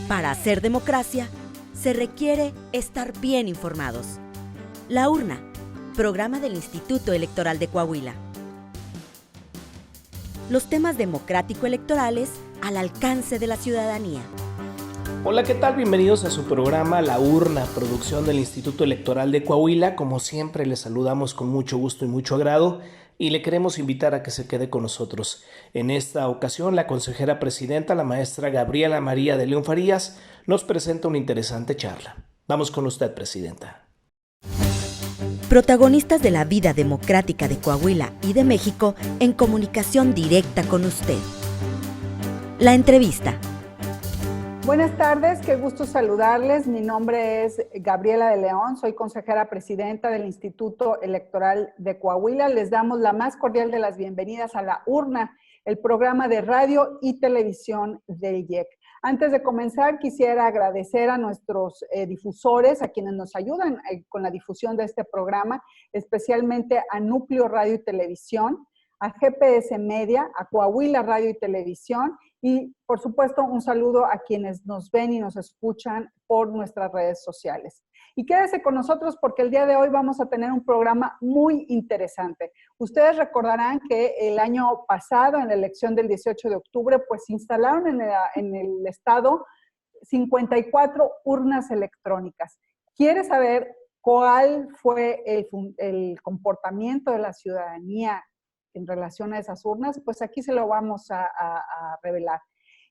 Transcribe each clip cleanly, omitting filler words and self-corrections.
Para hacer democracia, se requiere estar bien informados. La Urna, programa del Instituto Electoral de Coahuila. Los temas democrático-electorales al alcance de la ciudadanía. Hola, ¿qué tal? Bienvenidos a su programa La Urna, producción del Instituto Electoral de Coahuila. Como siempre, les saludamos con mucho gusto y mucho agrado y le queremos invitar a que se quede con nosotros. En esta ocasión, la consejera presidenta, la maestra Gabriela María de León Farías, nos presenta una interesante charla. Vamos con usted, presidenta. Protagonistas de la vida democrática de Coahuila y de México en comunicación directa con usted. La entrevista. Buenas tardes, qué gusto saludarles. Mi nombre es Gabriela de León, soy consejera presidenta del Instituto Electoral de Coahuila. Les damos la más cordial de las bienvenidas a La Urna, el programa de radio y televisión del IEC. Antes de comenzar, quisiera agradecer a nuestros difusores, a quienes nos ayudan con la difusión de este programa, especialmente a Núcleo Radio y Televisión, a GPS Media, a Coahuila Radio y Televisión y, por supuesto, un saludo a quienes nos ven y nos escuchan por nuestras redes sociales. Y quédese con nosotros porque el día de hoy vamos a tener un programa muy interesante. Ustedes recordarán que el año pasado, en la elección del 18 de octubre, pues se instalaron en el estado 54 urnas electrónicas. ¿Quiere saber cuál fue el comportamiento de la ciudadanía en relación a esas urnas? Pues aquí se lo vamos a revelar.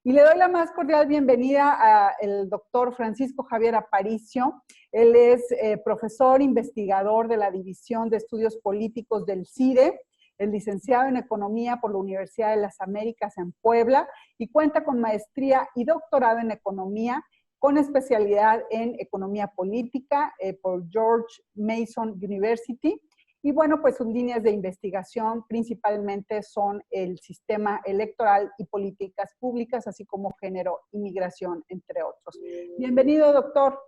Y le doy la más cordial bienvenida al doctor Francisco Javier Aparicio. Él es profesor investigador de la División de Estudios Políticos del CIDE, es licenciado en Economía por la Universidad de las Américas en Puebla y cuenta con maestría y doctorado en Economía con especialidad en Economía Política por George Mason University. Y bueno, pues sus líneas de investigación principalmente son el sistema electoral y políticas públicas, así como género y migración, entre otros. Bienvenido, doctor.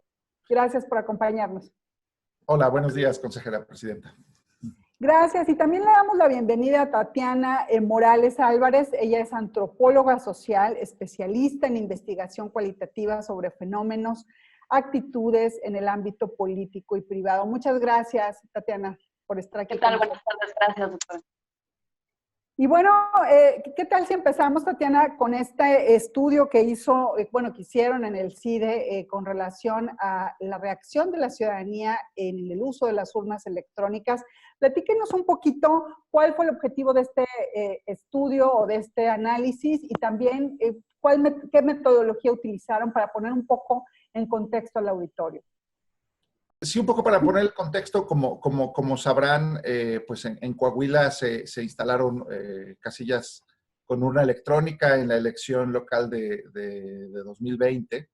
Gracias por acompañarnos. Hola, buenos días, consejera presidenta. Gracias. Y también le damos la bienvenida a Tatiana Morales Álvarez. Ella es antropóloga social, especialista en investigación cualitativa sobre fenómenos, actitudes en el ámbito político y privado. Muchas gracias, Tatiana, por estar aquí. ¿Qué tal? Buenas tardes, gracias, doctor. Y bueno, ¿qué tal si empezamos, Tatiana, con este estudio que que hicieron en el CIDE con relación a la reacción de la ciudadanía en el uso de las urnas electrónicas? Platíquenos un poquito cuál fue el objetivo de este estudio o de este análisis y también qué metodología utilizaron para poner un poco en contexto al auditorio. Sí, un poco para poner el contexto, como sabrán, pues en Coahuila se instalaron casillas con urna electrónica en la elección local de 2020.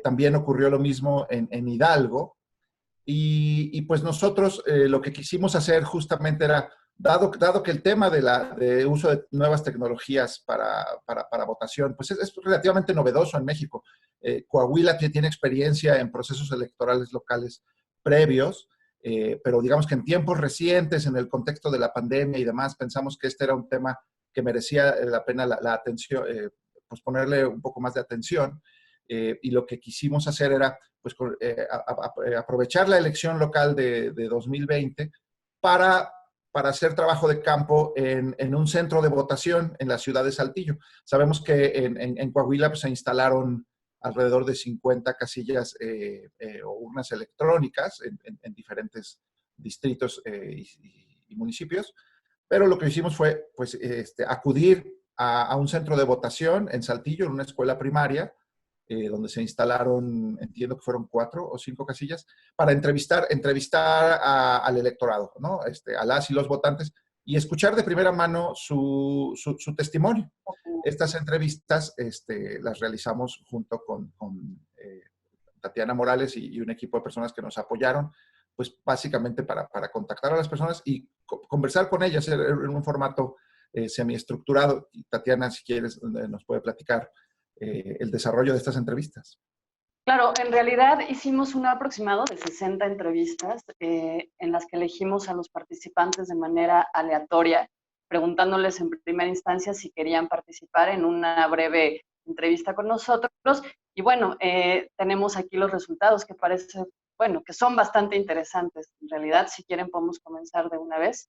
También ocurrió lo mismo en Hidalgo. Y pues nosotros lo que quisimos hacer justamente era, dado que el tema de uso de nuevas tecnologías para votación, pues es relativamente novedoso en México. Coahuila tiene experiencia en procesos electorales locales previos, pero digamos que en tiempos recientes, en el contexto de la pandemia y demás, pensamos que este era un tema que merecía la pena la atención, pues ponerle un poco más de atención. Y lo que quisimos hacer era pues, aprovechar la elección local de 2020 para hacer trabajo de campo en un centro de votación en la ciudad de Saltillo. Sabemos que en Coahuila pues, se instalaron alrededor de 50 casillas o urnas electrónicas en diferentes distritos y municipios, pero lo que hicimos fue pues, acudir a un centro de votación en Saltillo, en una escuela primaria, donde se instalaron, entiendo que fueron 4 o 5 casillas, para entrevistar al electorado, ¿no? A las y los votantes, y escuchar de primera mano su testimonio. Estas entrevistas las realizamos junto con Tatiana Morales y un equipo de personas que nos apoyaron, pues básicamente para contactar a las personas y conversar con ellas en un formato semiestructurado. Y Tatiana, si quieres, nos puede platicar el desarrollo de estas entrevistas. Claro, en realidad hicimos un aproximado de 60 entrevistas en las que elegimos a los participantes de manera aleatoria, preguntándoles en primera instancia si querían participar en una breve entrevista con nosotros. Y bueno, tenemos aquí los resultados que parece, bueno, que son bastante interesantes. En realidad, si quieren, podemos comenzar de una vez.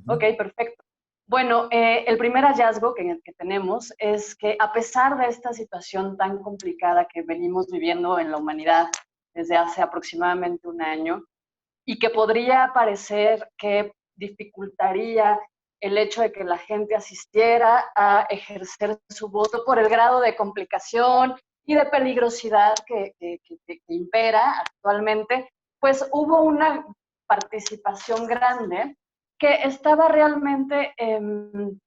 Ok, perfecto. Bueno, el primer hallazgo que tenemos es que a pesar de esta situación tan complicada que venimos viviendo en la humanidad desde hace aproximadamente un año, y que podría parecer que dificultaría el hecho de que la gente asistiera a ejercer su voto por el grado de complicación y de peligrosidad que impera actualmente, pues hubo una participación grande que estaba realmente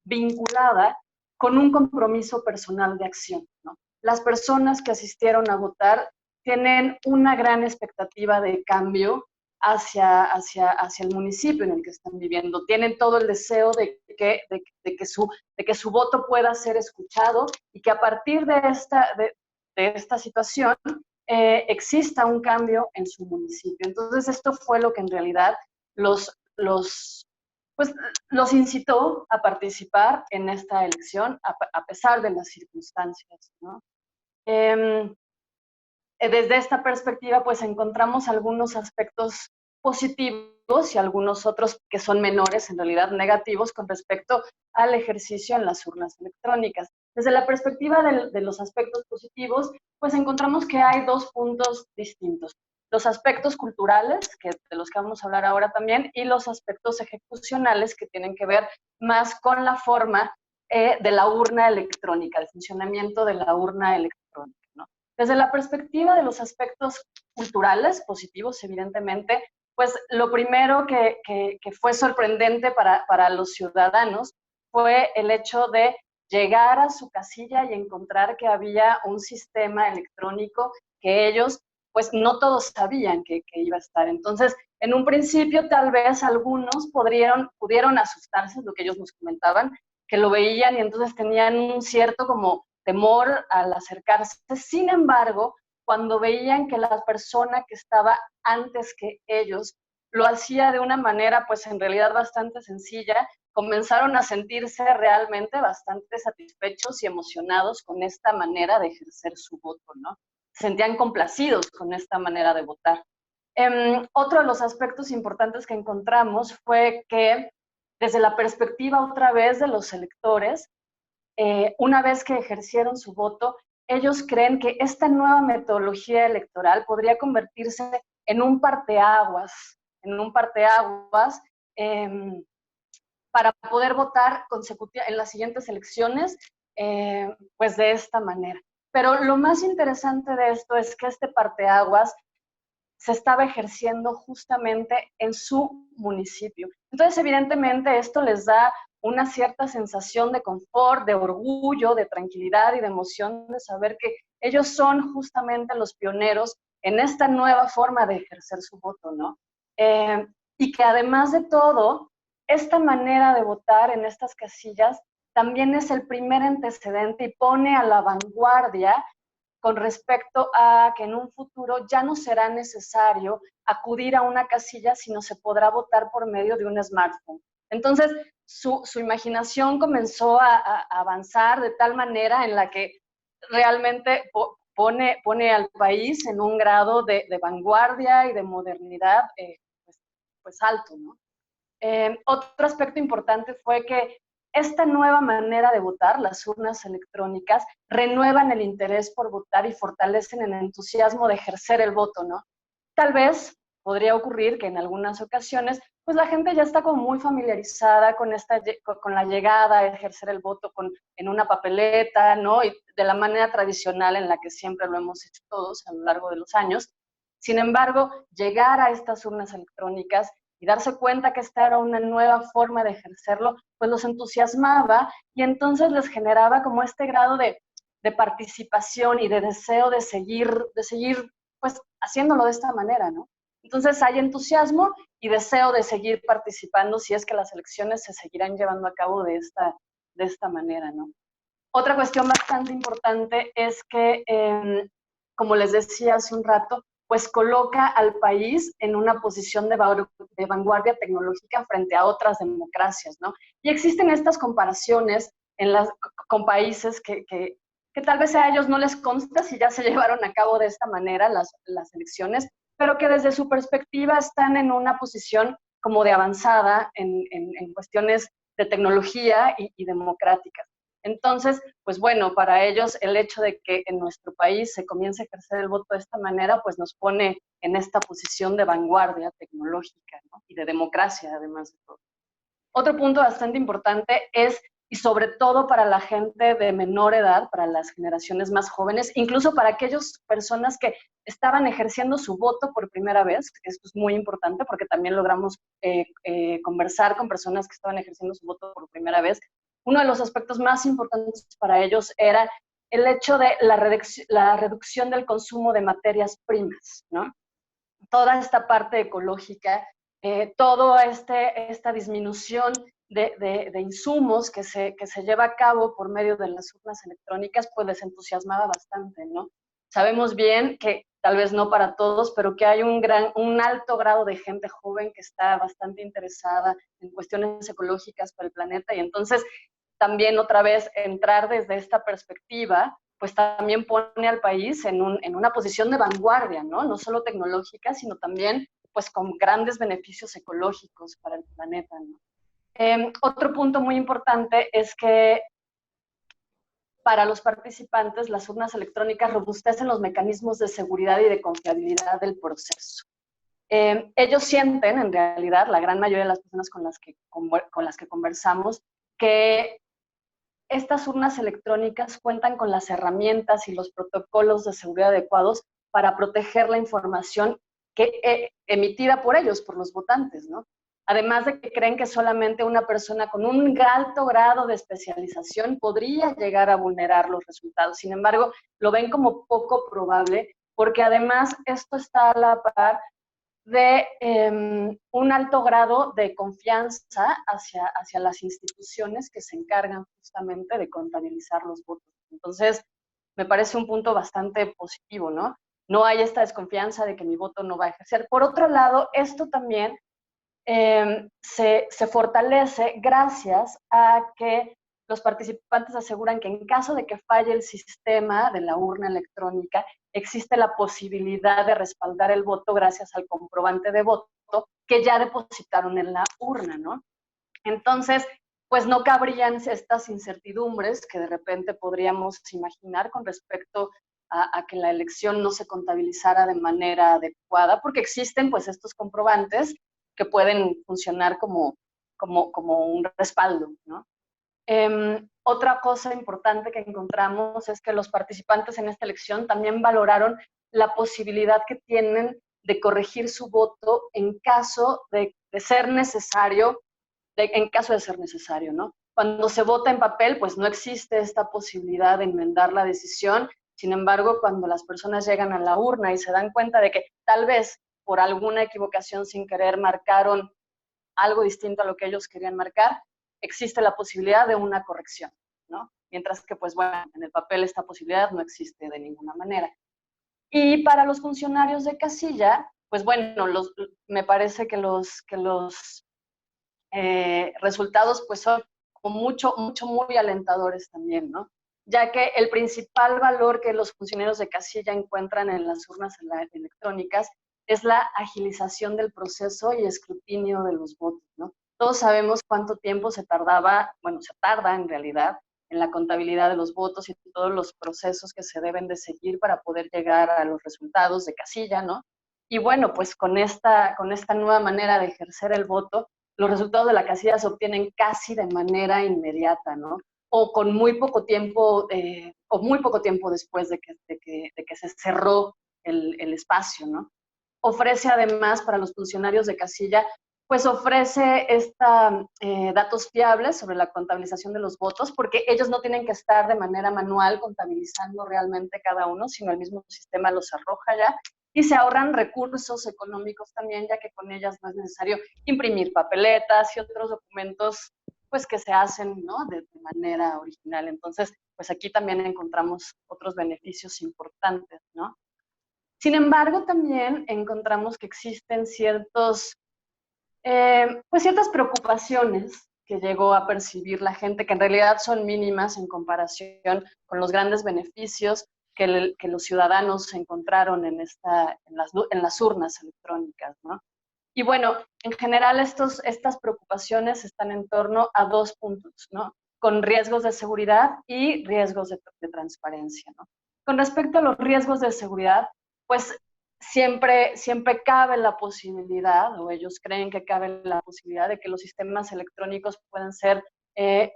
vinculada con un compromiso personal de acción, ¿no? Las personas que asistieron a votar tienen una gran expectativa de cambio hacia el municipio en el que están viviendo. Tienen todo el deseo de que su voto pueda ser escuchado y que a partir de esta situación exista un cambio en su municipio. Entonces, esto fue lo que en realidad los incitó a participar en esta elección, a pesar de las circunstancias, ¿no? Desde esta perspectiva, pues encontramos algunos aspectos positivos y algunos otros que son menores, en realidad negativos, con respecto al ejercicio en las urnas electrónicas. Desde la perspectiva de los aspectos positivos, pues encontramos que hay dos puntos distintos. Los aspectos culturales, de los que vamos a hablar ahora también, y los aspectos ejecucionales, que tienen que ver más con la forma de la urna electrónica, el funcionamiento de la urna electrónica, ¿no? Desde la perspectiva de los aspectos culturales, positivos evidentemente, pues lo primero que fue sorprendente para los ciudadanos fue el hecho de llegar a su casilla y encontrar que había un sistema electrónico que ellos, pues no todos sabían que iba a estar. Entonces, en un principio tal vez algunos pudieron asustarse, lo que ellos nos comentaban, que lo veían y entonces tenían un cierto como temor al acercarse. Sin embargo, cuando veían que la persona que estaba antes que ellos lo hacía de una manera, pues en realidad bastante sencilla, comenzaron a sentirse realmente bastante satisfechos y emocionados con esta manera de ejercer su voto, ¿no? Se sentían complacidos con esta manera de votar. Otro de los aspectos importantes que encontramos fue que desde la perspectiva otra vez de los electores, una vez que ejercieron su voto, ellos creen que esta nueva metodología electoral podría convertirse en un parteaguas para poder votar en las siguientes elecciones, pues de esta manera. Pero lo más interesante de esto es que este parteaguas se estaba ejerciendo justamente en su municipio. Entonces, evidentemente, esto les da una cierta sensación de confort, de orgullo, de tranquilidad y de emoción de saber que ellos son justamente los pioneros en esta nueva forma de ejercer su voto, ¿no? Y que además de todo, esta manera de votar en estas casillas también es el primer antecedente y pone a la vanguardia con respecto a que en un futuro ya no será necesario acudir a una casilla, sino se podrá votar por medio de un smartphone. Entonces, su imaginación comenzó a avanzar de tal manera en la que realmente pone al país en un grado de vanguardia y de modernidad pues alto, ¿no? Otro aspecto importante fue que esta nueva manera de votar, las urnas electrónicas, renuevan el interés por votar y fortalecen el entusiasmo de ejercer el voto, ¿no? Tal vez podría ocurrir que en algunas ocasiones, pues la gente ya está como muy familiarizada con la llegada a ejercer el voto en una papeleta, ¿no? Y de la manera tradicional en la que siempre lo hemos hecho todos a lo largo de los años. Sin embargo, llegar a estas urnas electrónicas y darse cuenta que esta era una nueva forma de ejercerlo, pues los entusiasmaba y entonces les generaba como este grado de participación y de deseo de seguir pues haciéndolo de esta manera, ¿no? Entonces hay entusiasmo y deseo de seguir participando si es que las elecciones se seguirán llevando a cabo de esta manera, ¿no? Otra cuestión bastante importante es que, como les decía hace un rato, pues coloca al país en una posición de vanguardia tecnológica frente a otras democracias, ¿no? Y existen estas comparaciones con países que que tal vez a ellos no les consta si ya se llevaron a cabo de esta manera las elecciones, pero que desde su perspectiva están en una posición como de avanzada en cuestiones de tecnología y democráticas. Entonces, pues bueno, para ellos el hecho de que en nuestro país se comience a ejercer el voto de esta manera, pues nos pone en esta posición de vanguardia tecnológica, ¿no? Y de democracia, además de todo. Otro punto bastante importante es, y sobre todo para la gente de menor edad, para las generaciones más jóvenes, incluso para aquellas personas que estaban ejerciendo su voto por primera vez, que esto es muy importante porque también logramos conversar con personas que estaban ejerciendo su voto por primera vez. Uno de los aspectos más importantes para ellos era el hecho de la reducción del consumo de materias primas, ¿no? Toda esta parte ecológica, toda esta disminución de insumos que se lleva a cabo por medio de las urnas electrónicas, pues les entusiasmaba bastante, ¿no? Sabemos bien que, tal vez no para todos, pero que hay un alto grado de gente joven que está bastante interesada en cuestiones ecológicas para el planeta, y entonces también otra vez entrar desde esta perspectiva, pues también pone al país en una posición de vanguardia, ¿no? No solo tecnológica, sino también pues con grandes beneficios ecológicos para el planeta, ¿no? Otro punto muy importante es que para los participantes las urnas electrónicas robustecen los mecanismos de seguridad y de confiabilidad del proceso. Ellos sienten, en realidad, la gran mayoría de las personas con las que conversamos, que estas urnas electrónicas cuentan con las herramientas y los protocolos de seguridad adecuados para proteger la información emitida por ellos, por los votantes, ¿no? Además de que creen que solamente una persona con un alto grado de especialización podría llegar a vulnerar los resultados. Sin embargo, lo ven como poco probable, porque además esto está a la par de un alto grado de confianza hacia las instituciones que se encargan justamente de contabilizar los votos. Entonces, me parece un punto bastante positivo, ¿no? No hay esta desconfianza de que mi voto no va a ejercer. Por otro lado, esto también se fortalece gracias a que los participantes aseguran que en caso de que falle el sistema de la urna electrónica, existe la posibilidad de respaldar el voto gracias al comprobante de voto que ya depositaron en la urna, ¿no? Entonces, pues no cabrían estas incertidumbres que de repente podríamos imaginar con respecto a que la elección no se contabilizara de manera adecuada, porque existen pues estos comprobantes que pueden funcionar como un respaldo, ¿no? Otra cosa importante que encontramos es que los participantes en esta elección también valoraron la posibilidad que tienen de corregir su voto en caso de ser necesario, ¿no? Cuando se vota en papel, pues no existe esta posibilidad de enmendar la decisión. Sin embargo, cuando las personas llegan a la urna y se dan cuenta de que tal vez por alguna equivocación sin querer marcaron algo distinto a lo que ellos querían marcar, existe la posibilidad de una corrección, ¿no? Mientras que, pues bueno, en el papel esta posibilidad no existe de ninguna manera. Y para los funcionarios de casilla, pues bueno, me parece que los resultados pues son muy alentadores también, ¿no? Ya que el principal valor que los funcionarios de casilla encuentran en las urnas electrónicas es la agilización del proceso y escrutinio de los votos, ¿no? Todos sabemos cuánto tiempo se tarda en realidad en la contabilidad de los votos y todos los procesos que se deben de seguir para poder llegar a los resultados de casilla, ¿no? Y bueno, pues con esta nueva manera de ejercer el voto, los resultados de la casilla se obtienen casi de manera inmediata, ¿no? O con muy poco tiempo después de que se cerró el espacio, ¿no? Ofrece además para los funcionarios de casilla, pues ofrece datos fiables sobre la contabilización de los votos, porque ellos no tienen que estar de manera manual contabilizando realmente cada uno, sino el mismo sistema los arroja ya, y se ahorran recursos económicos también, ya que con ellas no es necesario imprimir papeletas y otros documentos pues que se hacen, ¿no?, de manera original. Entonces, pues aquí también encontramos otros beneficios importantes, ¿no? Sin embargo, también encontramos que existen ciertas preocupaciones que llegó a percibir la gente, que en realidad son mínimas en comparación con los grandes beneficios que los ciudadanos encontraron en las urnas electrónicas, ¿no? Y bueno, en general estas preocupaciones están en torno a 2 puntos, ¿no? Con riesgos de seguridad y riesgos de transparencia, ¿no? Con respecto a los riesgos de seguridad, pues siempre cabe la posibilidad, o ellos creen que cabe la posibilidad de que los sistemas electrónicos puedan ser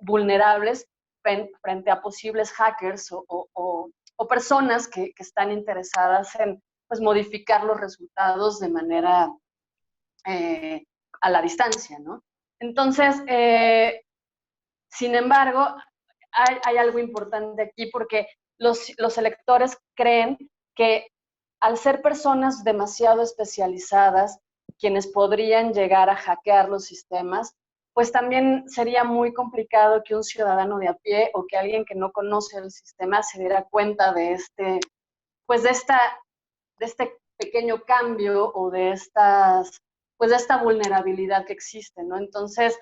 vulnerables frente a posibles hackers o personas que están interesadas en, pues, modificar los resultados de manera a la distancia, ¿no? Entonces, sin embargo, hay algo importante aquí porque los electores creen que al ser personas demasiado especializadas, quienes podrían llegar a hackear los sistemas, pues también sería muy complicado que un ciudadano de a pie o que alguien que no conoce el sistema se diera cuenta de este pequeño cambio o de esta vulnerabilidad que existe, ¿no? Entonces,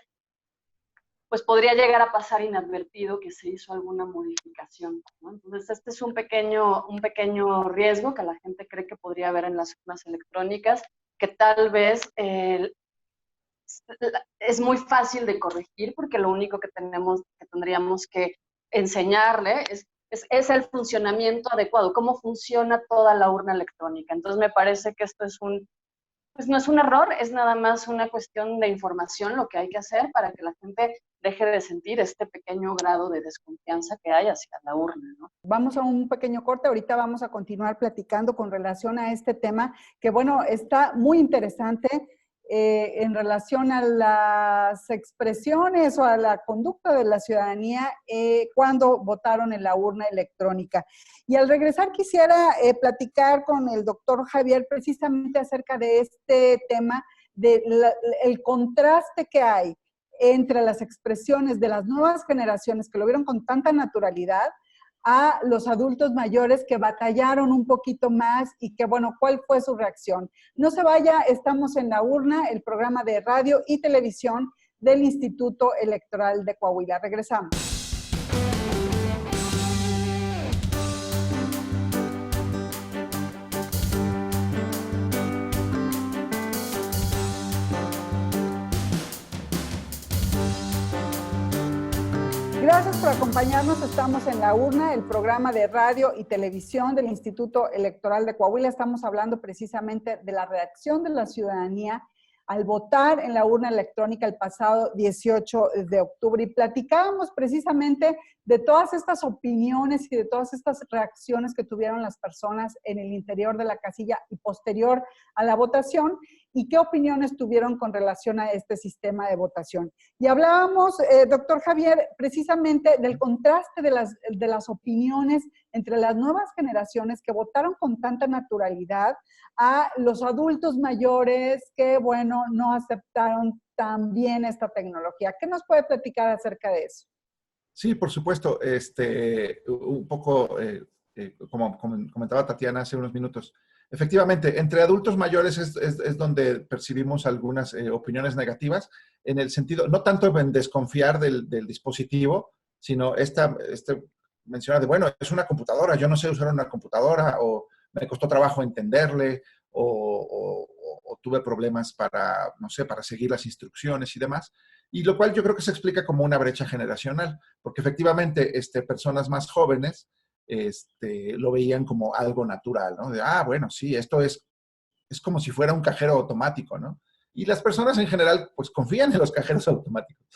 pues podría llegar a pasar inadvertido que se hizo alguna modificación, ¿no? Entonces, este es un pequeño riesgo que la gente cree que podría haber en las urnas electrónicas, que tal vez es muy fácil de corregir, porque lo único que tendríamos que enseñarle es el funcionamiento adecuado, cómo funciona toda la urna electrónica. Entonces, me parece que esto pues no es un error, es nada más una cuestión de información lo que hay que hacer para que la gente deje de sentir este pequeño grado de desconfianza que hay hacia la urna, ¿no? Vamos a un pequeño corte, ahorita vamos a continuar platicando con relación a este tema, que bueno, está muy interesante en relación a las expresiones o a la conducta de la ciudadanía cuando votaron en la urna electrónica. Y al regresar quisiera platicar con el doctor Javier precisamente acerca de este tema, el contraste que hay entre las expresiones de las nuevas generaciones que lo vieron con tanta naturalidad a los adultos mayores que batallaron un poquito más y que, bueno, ¿cuál fue su reacción? No se vaya, estamos en La Urna, el programa de radio y televisión del Instituto Electoral de Coahuila. Regresamos. Gracias por acompañarnos. Estamos en La Urna, el programa de radio y televisión del Instituto Electoral de Coahuila. Estamos hablando precisamente de la reacción de la ciudadanía al votar en la urna electrónica el pasado 18 de octubre. Y platicábamos precisamente de todas estas opiniones y de todas estas reacciones que tuvieron las personas en el interior de la casilla y posterior a la votación, y qué opiniones tuvieron con relación a este sistema de votación. Y hablábamos, doctor Javier, precisamente del contraste de las opiniones entre las nuevas generaciones que votaron con tanta naturalidad a los adultos mayores que, bueno, no aceptaron tan bien esta tecnología. ¿Qué nos puede platicar acerca de eso? Sí, por supuesto. Un poco, como comentaba Tatiana hace unos minutos, efectivamente, entre adultos mayores es donde percibimos algunas opiniones negativas, en el sentido, no tanto en desconfiar del dispositivo, sino menciona de, bueno, es una computadora, yo no sé usar una computadora, o me costó trabajo entenderle, o tuve problemas para, no sé, para seguir las instrucciones y demás. Y lo cual yo creo que se explica como una brecha generacional, porque efectivamente personas más jóvenes lo veían como algo natural, ¿no? De, bueno, sí, esto es como si fuera un cajero automático, ¿no? Y las personas en general, pues, confían en los cajeros automáticos.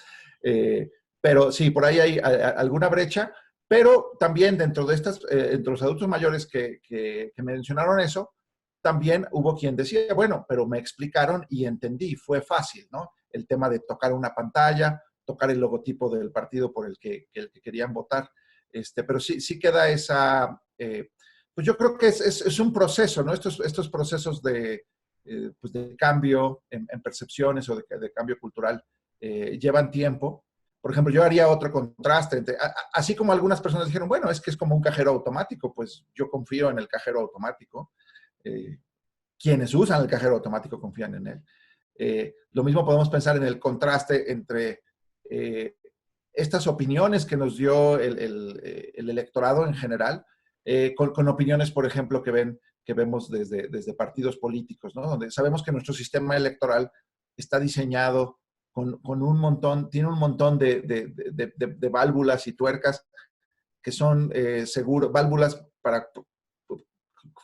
Pero sí, por ahí hay alguna brecha, pero también dentro de entre los adultos mayores que mencionaron eso, también hubo quien decía, bueno, pero me explicaron y entendí, fue fácil, ¿no? El tema de tocar una pantalla, tocar el logotipo del partido por el que querían votar. Pero sí queda esa, pues yo creo que es un proceso, ¿no? Estos procesos pues de cambio en percepciones o de cambio cultural llevan tiempo. Por ejemplo, yo haría otro contraste, así como algunas personas dijeron, bueno, es que es como un cajero automático, pues yo confío en el cajero automático. Quienes usan el cajero automático confían en él. Lo mismo podemos pensar en el contraste entre estas opiniones que nos dio el electorado en general, con opiniones, por ejemplo, que vemos desde partidos políticos, ¿no? Donde sabemos que nuestro sistema electoral está diseñado con un montón, tiene un montón de válvulas y tuercas que son válvulas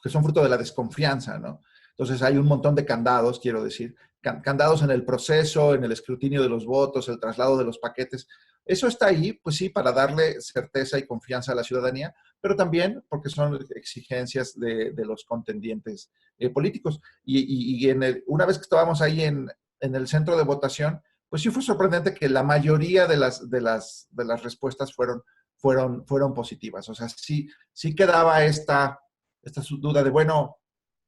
que son fruto de la desconfianza, ¿no? Entonces hay un montón de candados, quiero decir, candados en el proceso, en el escrutinio de los votos, el traslado de los paquetes. Eso está ahí, pues sí, para darle certeza y confianza a la ciudadanía, pero también porque son exigencias de los contendientes políticos. Y una vez que estábamos ahí en el centro de votación, pues sí fue sorprendente que la mayoría de las respuestas fueron positivas. O sea, sí quedaba esta duda de, bueno,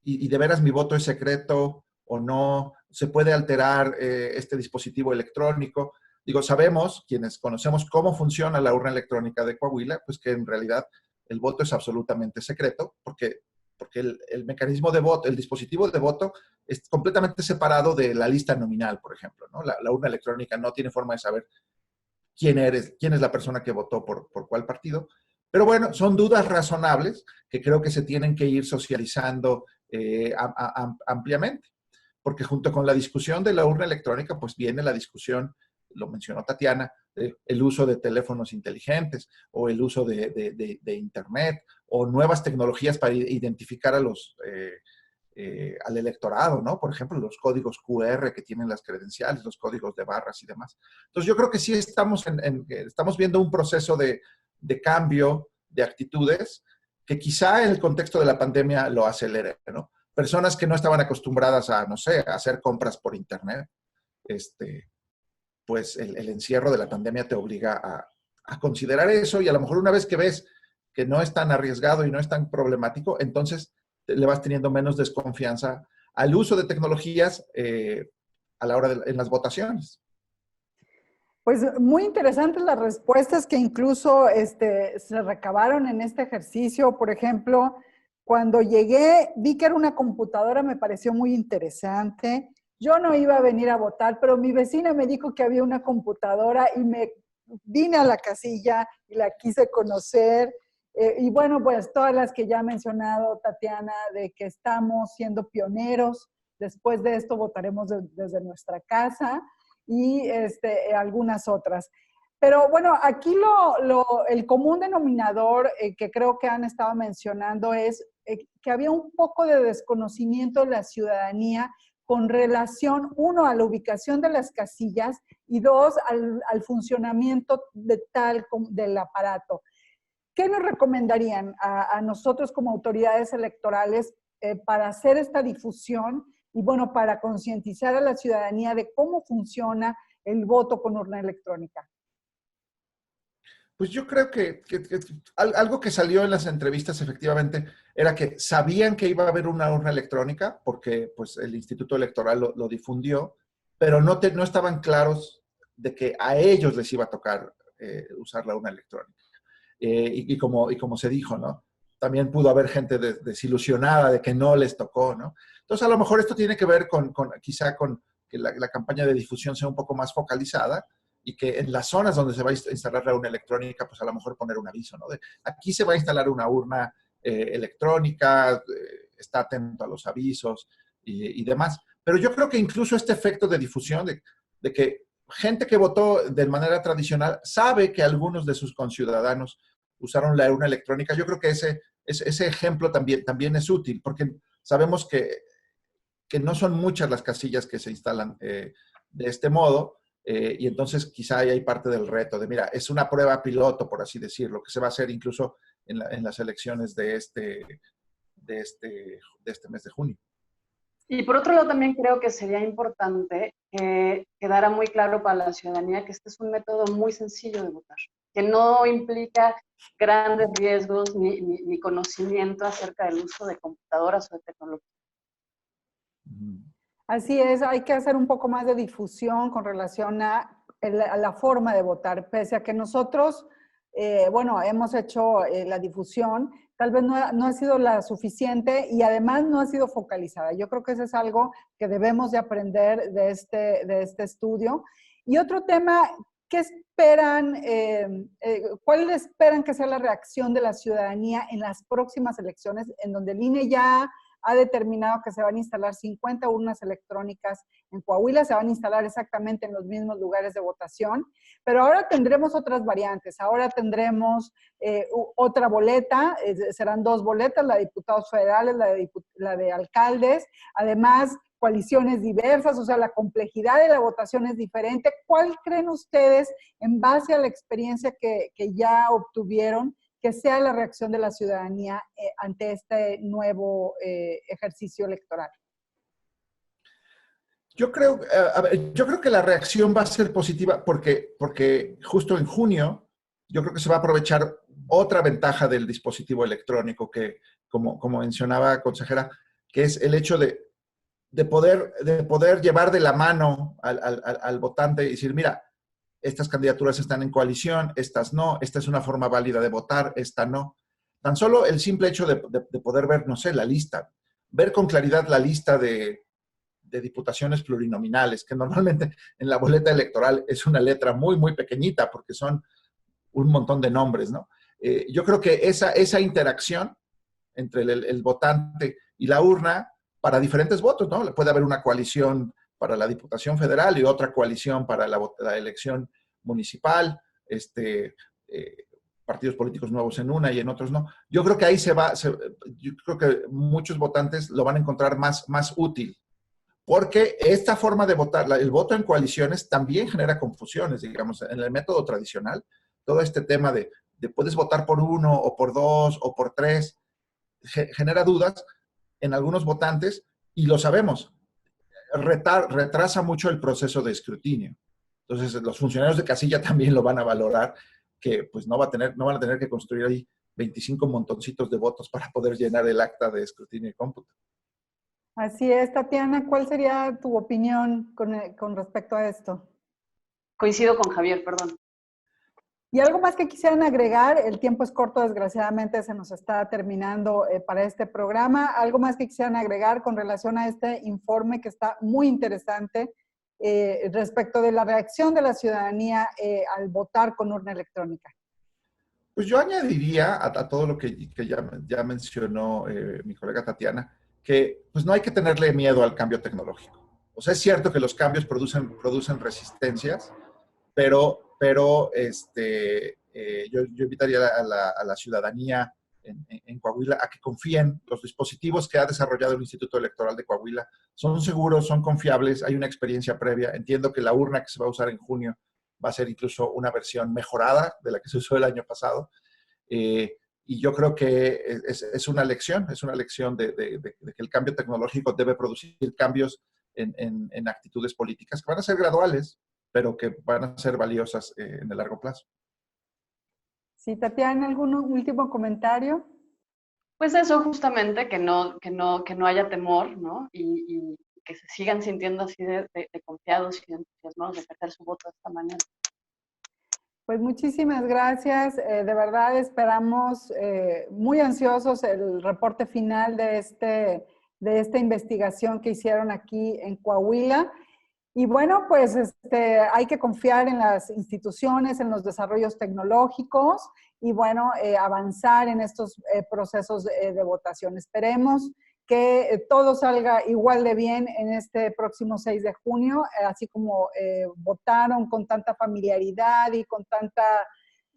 y de veras mi voto es secreto o no, se puede alterar este dispositivo electrónico. Digo, sabemos, quienes conocemos cómo funciona la urna electrónica de Coahuila, pues que en realidad el voto es absolutamente secreto, porque el mecanismo de voto, el dispositivo de voto es completamente separado de la lista nominal, por ejemplo, ¿no? La urna electrónica no tiene forma de saber quién es la persona que votó por cuál partido. Pero bueno, son dudas razonables que creo que se tienen que ir socializando ampliamente, porque junto con la discusión de la urna electrónica, pues viene la discusión, lo mencionó Tatiana, el uso de teléfonos inteligentes o el uso de Internet o nuevas tecnologías para identificar al electorado, ¿no? Por ejemplo, los códigos QR que tienen las credenciales, los códigos de barras y demás. Entonces, yo creo que sí estamos viendo un proceso de cambio de actitudes que quizá en el contexto de la pandemia lo acelere, ¿no? Personas que no estaban acostumbradas a, no sé, a hacer compras por Internet, pues el encierro de la pandemia te obliga a considerar eso, y a lo mejor una vez que ves que no es tan arriesgado y no es tan problemático, entonces le vas teniendo menos desconfianza al uso de tecnologías a la hora en las votaciones. Pues muy interesantes las respuestas que incluso se recabaron en este ejercicio. Por ejemplo, cuando llegué, vi que era una computadora, me pareció muy interesante. Yo no iba a venir a votar, pero mi vecina me dijo que había una computadora y me vine a la casilla y la quise conocer. Y bueno, pues todas las que ya ha mencionado Tatiana, de que estamos siendo pioneros. Después de esto votaremos desde nuestra casa y algunas otras. Pero bueno, aquí el común denominador que creo que han estado mencionando es que había un poco de desconocimiento de la ciudadanía con relación, uno, a la ubicación de las casillas y dos, al funcionamiento del aparato. ¿Qué nos recomendarían a nosotros como autoridades electorales para hacer esta difusión y, bueno, para concientizar a la ciudadanía de cómo funciona el voto con urna electrónica? Pues yo creo que algo que salió en las entrevistas efectivamente era que sabían que iba a haber una urna electrónica porque pues, el Instituto Electoral lo difundió, pero no estaban claros de que a ellos les iba a tocar usar la urna electrónica. Y como se dijo, ¿no? También pudo haber gente desilusionada de que no les tocó, ¿no? Entonces, a lo mejor esto tiene que ver quizá con que la campaña de difusión sea un poco más focalizada y que en las zonas donde se va a instalar la urna electrónica, pues a lo mejor poner un aviso, ¿no? Aquí se va a instalar una urna electrónica, está atento a los avisos y demás. Pero yo creo que incluso este efecto de difusión, de que gente que votó de manera tradicional sabe que algunos de sus conciudadanos usaron la urna electrónica. Yo creo que ese ejemplo también es útil, porque sabemos que no son muchas las casillas que se instalan de este modo, y entonces quizá ahí hay parte del reto de, mira, es una prueba piloto, por así decirlo, que se va a hacer incluso en las elecciones de este mes de junio. Y por otro lado, también creo que sería importante que quedara muy claro para la ciudadanía que este es un método muy sencillo de votar, que no implica grandes riesgos ni conocimiento acerca del uso de computadoras o de tecnología. Así es, hay que hacer un poco más de difusión con relación a la forma de votar, pese a que nosotros, bueno, hemos hecho la difusión, tal vez no ha sido la suficiente y además no ha sido focalizada. Yo creo que eso es algo que debemos de aprender de este estudio. Y otro tema ¿qué esperan, cuál esperan que sea la reacción de la ciudadanía en las próximas elecciones, en donde el INE ya ha determinado que se van a instalar 50 urnas electrónicas en Coahuila, se van a instalar exactamente en los mismos lugares de votación, pero ahora tendremos otras variantes, ahora tendremos otra boleta, serán 2 boletas, la de diputados federales, la de alcaldes, además coaliciones diversas, o sea, la complejidad de la votación es diferente. ¿Cuál creen ustedes, en base a la experiencia que ya obtuvieron, que sea la reacción de la ciudadanía ante este nuevo ejercicio electoral? Yo creo que la reacción va a ser positiva porque justo en junio yo creo que se va a aprovechar otra ventaja del dispositivo electrónico que, como mencionaba consejera, que es el hecho de poder llevar de la mano al votante y decir, mira, estas candidaturas están en coalición, estas no, esta es una forma válida de votar, esta no. Tan solo el simple hecho de poder ver, no sé, la lista, ver con claridad la lista de diputaciones plurinominales, que normalmente en la boleta electoral es una letra muy, muy pequeñita porque son un montón de nombres, ¿no? Yo creo que esa interacción entre el votante y la urna para diferentes votos, ¿no? Puede haber una coalición para la Diputación Federal y otra coalición para la elección municipal, partidos políticos nuevos en una y en otros no. Yo creo que ahí yo creo que muchos votantes lo van a encontrar más útil, porque esta forma de votar, el voto en coaliciones también genera confusiones, digamos, en el método tradicional, todo este tema de puedes votar por 1 o por 2 o por 3, genera dudas en algunos votantes y lo sabemos, retrasa mucho el proceso de escrutinio. Entonces, los funcionarios de casilla también lo van a valorar, que pues no van a tener que construir ahí 25 montoncitos de votos para poder llenar el acta de escrutinio y cómputo. Así es, Tatiana, ¿cuál sería tu opinión con respecto a esto? Coincido con Javier, perdón. ¿Y algo más que quisieran agregar? El tiempo es corto, desgraciadamente se nos está terminando para este programa. ¿Algo más que quisieran agregar con relación a este informe que está muy interesante respecto de la reacción de la ciudadanía al votar con urna electrónica? Pues yo añadiría a todo lo que ya mencionó mi colega Tatiana, que pues no hay que tenerle miedo al cambio tecnológico. O sea, es cierto que los cambios producen resistencias, pero yo invitaría a la ciudadanía en Coahuila a que confíen. Los dispositivos que ha desarrollado el Instituto Electoral de Coahuila son seguros, son confiables, hay una experiencia previa. Entiendo que la urna que se va a usar en junio va a ser incluso una versión mejorada de la que se usó el año pasado. Y yo creo que es una lección de que el cambio tecnológico debe producir cambios en actitudes políticas que van a ser graduales, pero que van a ser valiosas en el largo plazo. Sí, Tatiana, ¿algún último comentario? Pues eso, justamente, que no haya temor, ¿no? Y que se sigan sintiendo así de confiados y entusiasmados de ejercer su voto de esta manera. Pues muchísimas gracias. De verdad esperamos muy ansiosos el reporte final de esta investigación que hicieron aquí en Coahuila. Y bueno, pues hay que confiar en las instituciones, en los desarrollos tecnológicos y bueno, avanzar en estos procesos de votación. Esperemos que todo salga igual de bien en este próximo 6 de junio, así como votaron con tanta familiaridad y con tanta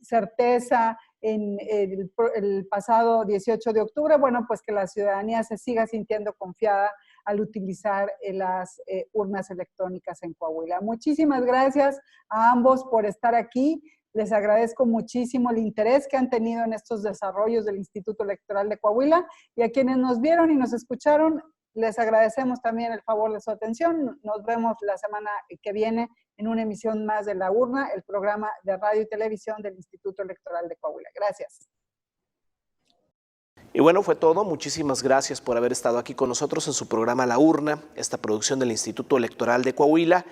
certeza en el pasado 18 de octubre, bueno, pues que la ciudadanía se siga sintiendo confiada al utilizar las urnas electrónicas en Coahuila. Muchísimas gracias a ambos por estar aquí. Les agradezco muchísimo el interés que han tenido en estos desarrollos del Instituto Electoral de Coahuila y a quienes nos vieron y nos escucharon, les agradecemos también el favor de su atención. Nos vemos la semana que viene en una emisión más de La Urna, el programa de radio y televisión del Instituto Electoral de Coahuila. Gracias. Y bueno, fue todo. Muchísimas gracias por haber estado aquí con nosotros en su programa La Urna, esta producción del Instituto Electoral de Coahuila.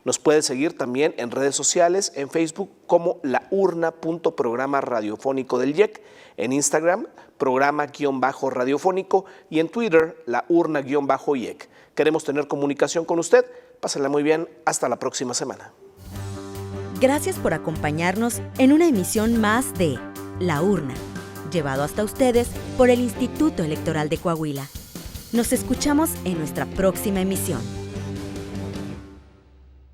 Nos puede seguir también en redes sociales, en Facebook como laurna.programa radiofónico del IEC, en Instagram, programa-radiofónico y en Twitter, laurna-IEC. Queremos tener comunicación con usted. Pásenla muy bien. Hasta la próxima semana. Gracias por acompañarnos en una emisión más de La Urna, llevado hasta ustedes por el Instituto Electoral de Coahuila. Nos escuchamos en nuestra próxima emisión.